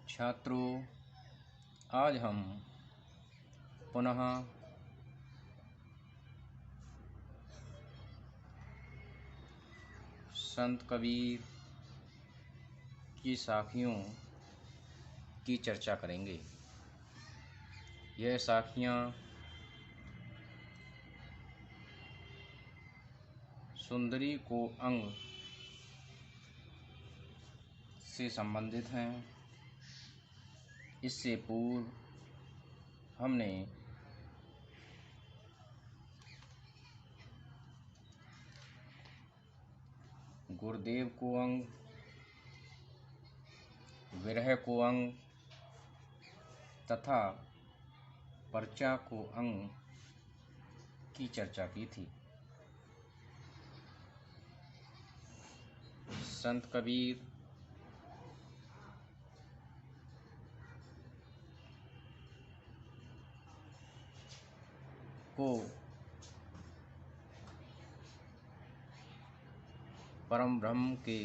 छात्रों, आज हम पुनः संत कबीर की साखियों की चर्चा करेंगे। यह साखियाँ सुंदरी को अंग से संबंधित हैं। इससे पूर्व हमने गुरुदेव को अंग, विरह को अंग तथा पर्चा को अंग की चर्चा की थी। संत कबीर को परम ब्रह्म के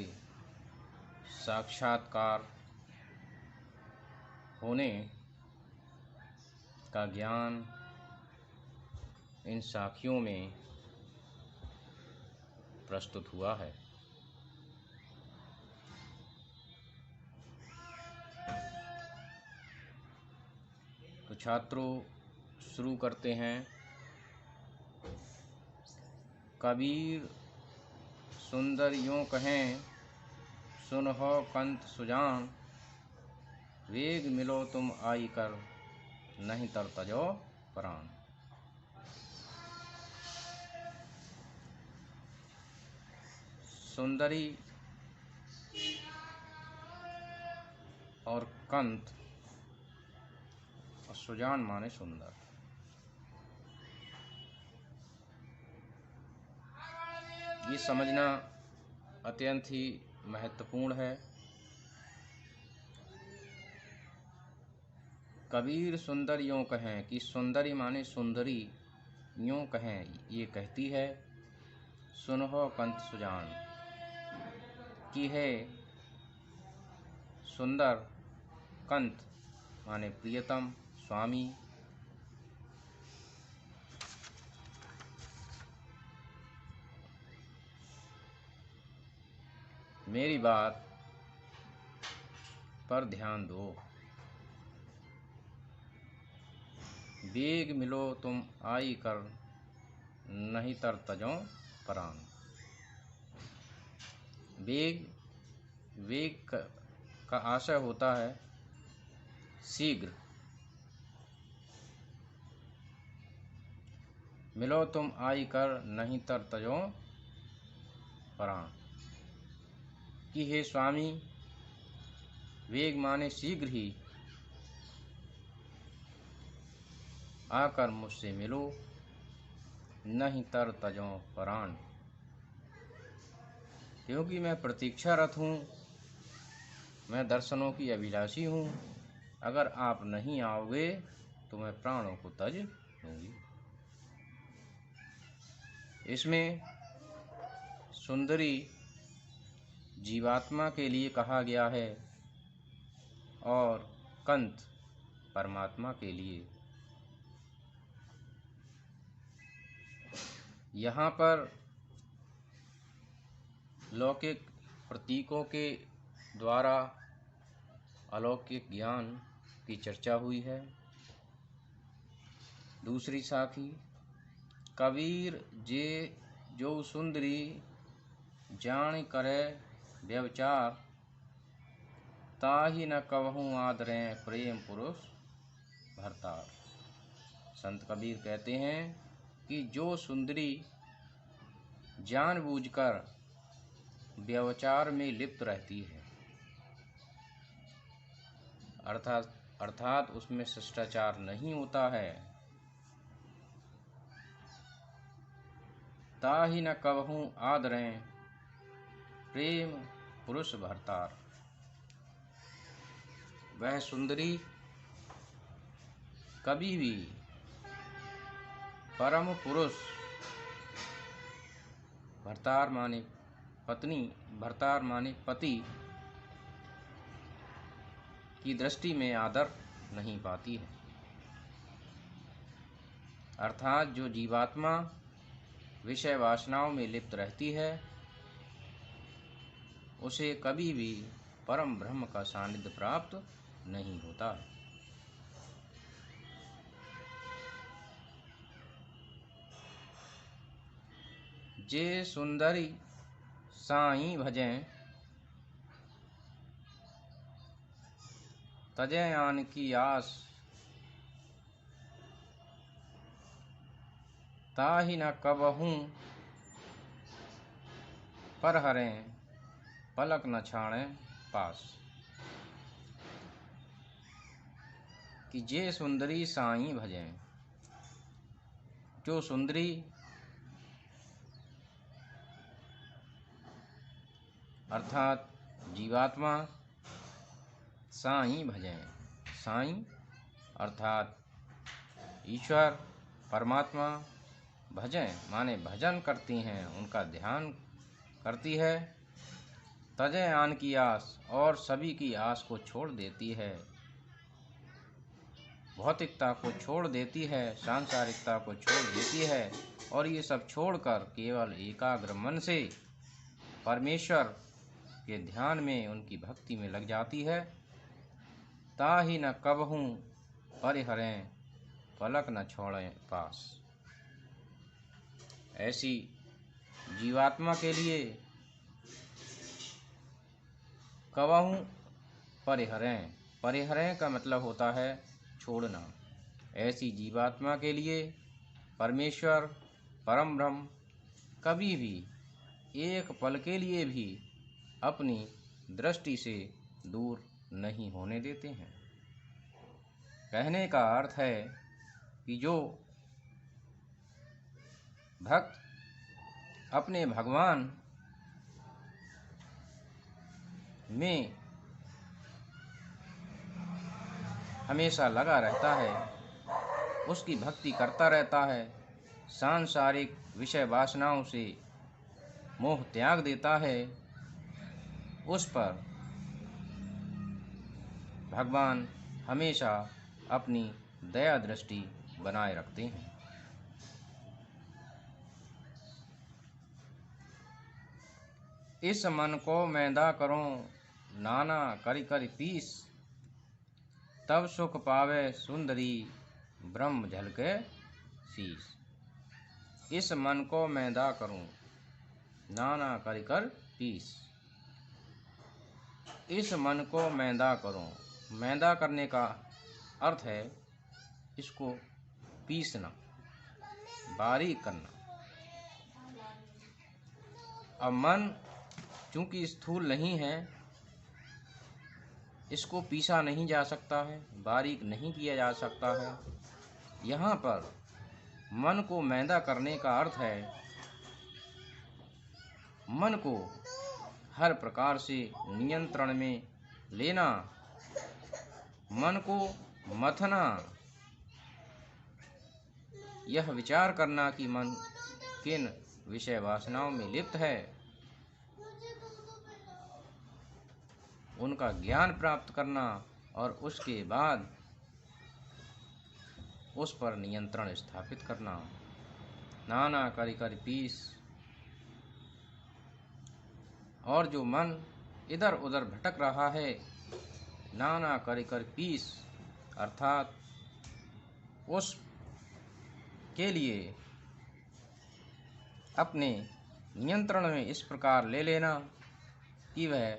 साक्षात्कार होने का ज्ञान इन साखियों में प्रस्तुत हुआ है। तो छात्रों, शुरू करते हैं। कबीर सुंदर यूं कहें, सुनहो कंत सुजान, वेग मिलो तुम आई कर, नहीं तर तजो प्राण। सुंदरी और कंत और सुजान माने सुंदर। ये समझना अत्यंत ही महत्वपूर्ण है। कबीर सुंदर यूं कहें कि सुंदरी माने सुंदरी यूं कहें, ये कहती है, सुनहो कंत सुजान, कि है सुंदर कंत माने प्रियतम स्वामी, मेरी बात पर ध्यान दो। वेग मिलो तुम आई कर, नहीं तर तजो प्राण। वेग का आशय होता है शीघ्र। मिलो तुम आई कर, नहीं तर तजो प्राण। कि हे स्वामी, वेग माने शीघ्र ही आकर मुझसे मिलो, नहीं तर तजो प्राण। क्योंकि मैं प्रतीक्षारत हूँ, मैं दर्शनों की अभिलाषी हूँ। अगर आप नहीं आओगे तो मैं प्राणों को तज लूँगी। इसमें सुंदरी जीवात्मा के लिए कहा गया है और कंत परमात्मा के लिए। यहाँ पर लौकिक प्रतीकों के द्वारा अलौकिक ज्ञान की चर्चा हुई है। दूसरी साखी, कबीर जे जो सुंदरी जान करे व्यवचार, ताहि न कबहूँ आदरें प्रेम पुरुष भरतार। संत कबीर कहते हैं कि जो सुंदरी जानबूझकर व्यवचार में लिप्त रहती है, अर्थात उसमें शिष्टाचार नहीं होता है, ताहि न कबहूँ आदरें प्रेम पुरुष भरतार। वह सुंदरी कभी भी परम पुरुष, भरतार माने पत्नी, भरतार माने पति की दृष्टि में आदर नहीं पाती है। अर्थात जो जीवात्मा विषय वासनाओं में लिप्त रहती है उसे कभी भी परम ब्रह्म का सानिध्य प्राप्त नहीं होता है। जे सुंदरी साईं भजें, तजय आन की आस, ताहि न कबहूँ पर हरें, पलक न छाड़ें पास। कि जे सुंदरी साईं भजें, जो सुंदरी अर्थात जीवात्मा साईं भजें, साईं अर्थात ईश्वर परमात्मा, भजें माने भजन करती हैं, उनका ध्यान करती है। तजय आन की आस, और सभी की आस को छोड़ देती है, भौतिकता को छोड़ देती है, सांसारिकता को छोड़ देती है, और ये सब छोड़कर केवल एकाग्र मन से परमेश्वर के ध्यान में उनकी भक्ति में लग जाती है। ताहि न कबहूँ परिहरें, पलक न छोड़ें पास। ऐसी जीवात्मा के लिए कबहूँ परिहरें, परिहरें का मतलब होता है छोड़ना। ऐसी जीवात्मा के लिए परमेश्वर परम ब्रह्म कभी भी एक पल के लिए भी अपनी दृष्टि से दूर नहीं होने देते हैं। कहने का अर्थ है कि जो भक्त अपने भगवान में हमेशा लगा रहता है, उसकी भक्ति करता रहता है, सांसारिक विषय वासनाओं से मोह त्याग देता है, उस पर भगवान हमेशा अपनी दया दृष्टि बनाए रखते हैं। इस मन को मैदा करो नाना करि करि पीस, तब सुख पावे सुंदरी ब्रह्म झलके शीस। इस मन को मैदा करूं नाना करि कर पीस, इस मन को मैदा करो। मैदा करने का अर्थ है इसको पीसना, बारीक करना। अब मन चूंकि स्थूल नहीं है, इसको पीसा नहीं जा सकता है, बारीक नहीं किया जा सकता है। यहाँ पर मन को मैदा करने का अर्थ है मन को हर प्रकार से नियंत्रण में लेना, मन को मथना, यह विचार करना कि मन किन विषय वासनाओं में लिप्त है, उनका ज्ञान प्राप्त करना और उसके बाद उस पर नियंत्रण स्थापित करना। नाना करि करि पीस, और जो मन इधर उधर भटक रहा है, नाना करि करि पीस अर्थात उस के लिए अपने नियंत्रण में इस प्रकार ले लेना कि वह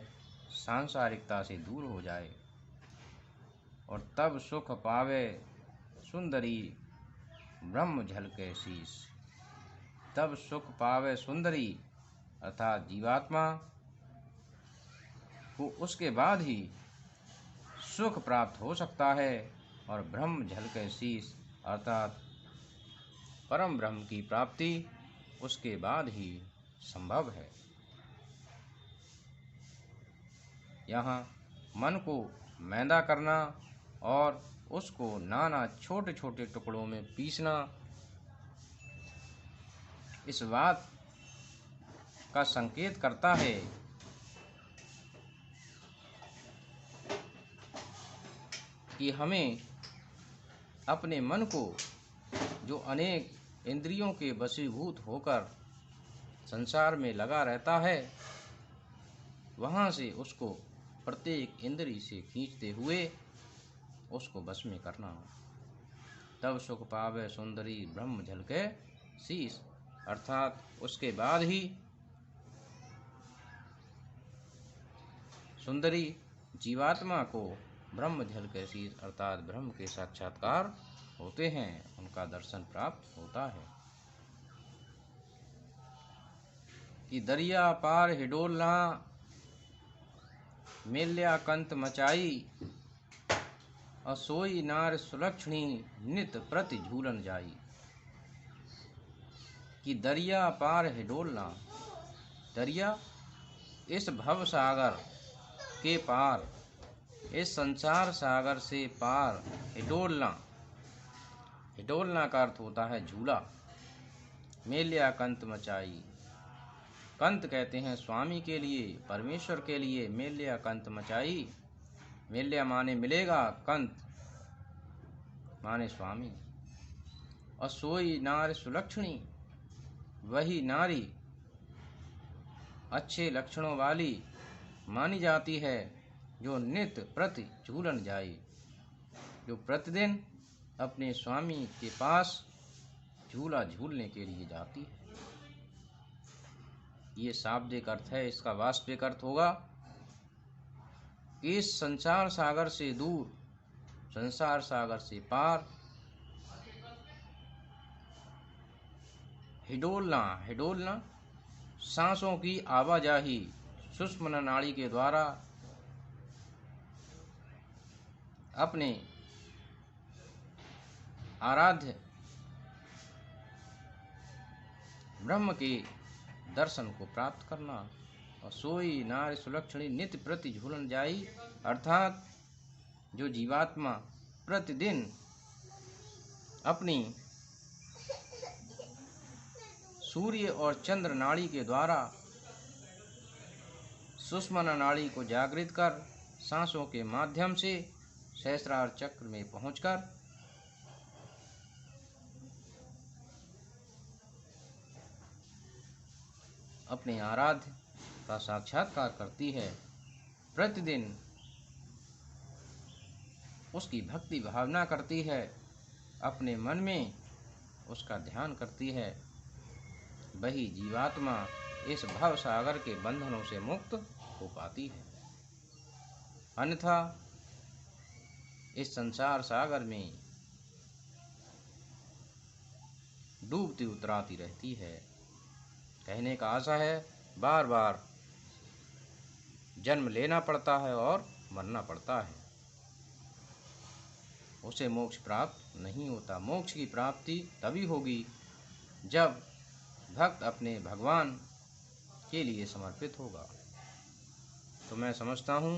सांसारिकता से दूर हो जाए, और तब सुख पावे सुंदरी ब्रह्म झलके शीस। तब सुख पावे सुंदरी अर्थात जीवात्मा को उसके बाद ही सुख प्राप्त हो सकता है, और ब्रह्म झलके शीस अर्थात परम ब्रह्म की प्राप्ति उसके बाद ही संभव है। यहाँ मन को मैदा करना और उसको नाना छोटे छोटे टुकड़ों में पीसना इस बात का संकेत करता है कि हमें अपने मन को, जो अनेक इंद्रियों के वशीभूत होकर संसार में लगा रहता है, वहाँ से उसको प्रत्येक इंद्रिय से खींचते हुए उसको वश में करना हो। तब सुख पावे सुंदरी ब्रह्म झलके शीश, अर्थात उसके बाद ही सुंदरी जीवात्मा को ब्रह्म झलके शीश अर्थात ब्रह्म के साक्षात्कार होते हैं, उनका दर्शन प्राप्त होता है। कि दरिया पार हिडोलना मेल्या कंत मचाई, असोई नार सुलक्षणी नित प्रति झूलन जाई। कि दरिया पार हिडोलना, दरिया इस भव सागर के पार, इस संसार सागर से पार, हिडोलना, हिडोलना का अर्थ होता है झूला। मेल्या कंत मचाई, कंत कहते हैं स्वामी के लिए, परमेश्वर के लिए। मेल्या कंत मचाई, मेल्या माने मिलेगा, कंत माने स्वामी। और सोई नार सुलक्षणी, वही नारी अच्छे लक्षणों वाली मानी जाती है, जो नित्य प्रति झूलन जाई, जो प्रतिदिन अपने स्वामी के पास झूला झूलने के लिए जाती है। ये शाब्दिक अर्थ है। इसका वास्तविक अर्थ होगा इस संसार सागर से दूर, संसार सागर से पार, हिडोलना, हिडोलना सांसों की आवाजाही सुषुम्ना नाड़ी के द्वारा अपने आराध्य ब्रह्म के दर्शन को प्राप्त करना। और सोई नारी सुलक्षणी नित्य प्रति झूलन जाई, अर्थात जो जीवात्मा प्रतिदिन अपनी सूर्य और चंद्र नाड़ी के द्वारा सुषुम्ना नाड़ी को जागृत कर सांसों के माध्यम से सहस्रार चक्र में पहुंचकर अपने आराध्य का साक्षात्कार करती है, प्रतिदिन उसकी भक्ति भावना करती है, अपने मन में उसका ध्यान करती है, वही जीवात्मा इस भव सागर के बंधनों से मुक्त हो पाती है। अन्यथा इस संसार सागर में डूबती उतराती रहती है। कहने का आशा है, बार बार जन्म लेना पड़ता है और मरना पड़ता है, उसे मोक्ष प्राप्त नहीं होता। मोक्ष की प्राप्ति तभी होगी जब भक्त अपने भगवान के लिए समर्पित होगा। तो मैं समझता हूँ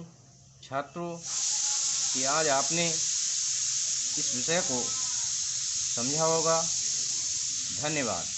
छात्रों कि आज आपने इस विषय को समझा होगा। धन्यवाद।